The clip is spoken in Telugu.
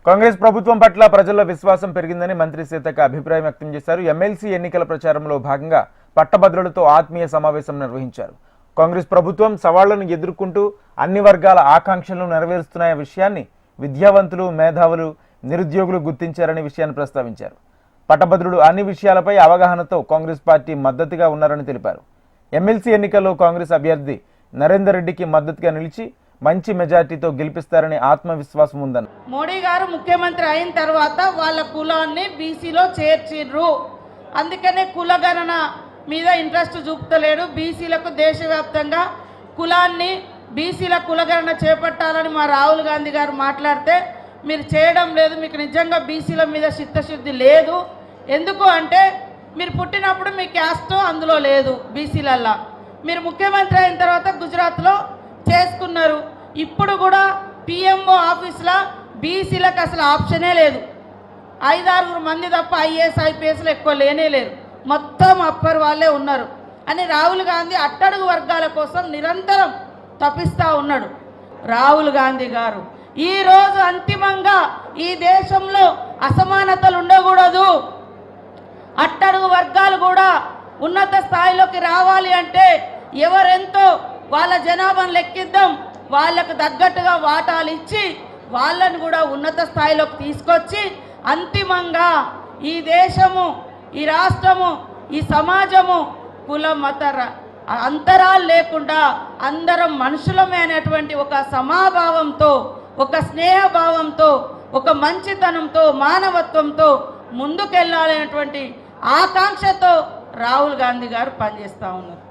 కాంగ్రెస్ ప్రభుత్వం పట్ల ప్రజల్లో విశ్వాసం పెరిగిందని మంత్రి సీతక్క అభిప్రాయం వ్యక్తం చేశారు. ఎమ్మెల్సీ ఎన్నికల ప్రచారంలో భాగంగా పట్టభద్రులతో ఆత్మీయ సమావేశం నిర్వహించారు. కాంగ్రెస్ ప్రభుత్వం సవాళ్లను ఎదుర్కొంటూ అన్ని వర్గాల ఆకాంక్షలను నెరవేరుస్తున్న విషయాన్ని విద్యావంతులు, మేధావులు, నిరుద్యోగులు గుర్తించారనే విషయాన్ని ప్రస్తావించారు. పట్టభద్రులు అన్ని విషయాలపై అవగాహనతో కాంగ్రెస్ పార్టీ మద్దతుగా ఉన్నారని తెలిపారు. ఎమ్మెల్సీ ఎన్నికల్లో కాంగ్రెస్ అభ్యర్థి నరేందర్ రెడ్డికి మద్దతుగా నిలిచి మంచి మెజార్టీతో గెలిపిస్తారని ఆత్మవిశ్వాసం ఉందని. మోడీ గారు ముఖ్యమంత్రి అయిన తర్వాత వాళ్ళ కులాన్ని బీసీలో చేర్చిర్రు. అందుకనే కులగణన మీద ఇంట్రెస్ట్ చూపుతలేడు. బీసీలకు దేశవ్యాప్తంగా కులాన్ని బీసీల కులగణన చేపట్టాలని మా రాహుల్ గాంధీ గారు మాట్లాడితే మీరు చేయడం లేదు, మీకు నిజంగా బీసీల మీద చిత్తశుద్ధి లేదు. ఎందుకు అంటే మీరు పుట్టినప్పుడు మీ క్యాస్ట్ అందులో లేదు. బీసీలల్లా మీరు ముఖ్యమంత్రి అయిన తర్వాత గుజరాత్లో చేసుకున్నారు. ఇప్పుడు కూడా పిఎంఓ ఆఫీస్లో బీసీలకు అసలు ఆప్షనే లేదు. 5-6 మంది తప్ప ఐఏఎస్ ఐపీఎస్లు ఎక్కువ లేనే లేరు, మొత్తం అప్పర్ వాళ్ళే ఉన్నారు అని రాహుల్ గాంధీ అట్టడుగు వర్గాల కోసం నిరంతరం తపిస్తూ ఉన్నాడు. రాహుల్ గాంధీ గారు ఈరోజు అంతిమంగా ఈ దేశంలో అసమానతలు ఉండకూడదు, అట్టడుగు వర్గాలు కూడా ఉన్నత స్థాయిలోకి రావాలి అంటే ఎవరెంతో వాళ్ళ జనాభాను లెక్కిద్దాం, వాళ్ళకు తగ్గట్టుగా వాటాలు ఇచ్చి వాళ్ళను కూడా ఉన్నత స్థాయిలోకి తీసుకొచ్చి అంతిమంగా ఈ దేశము, ఈ రాష్ట్రము, ఈ సమాజము కుల మత అంతరాలు లేకుండా అందరం మనుషులమే అనేటువంటి ఒక సమాభావంతో, ఒక స్నేహభావంతో, ఒక మంచితనంతో, మానవత్వంతో ముందుకెళ్ళాలనేటువంటి ఆకాంక్షతో రాహుల్ గాంధీ గారు పనిచేస్తూ ఉన్నారు.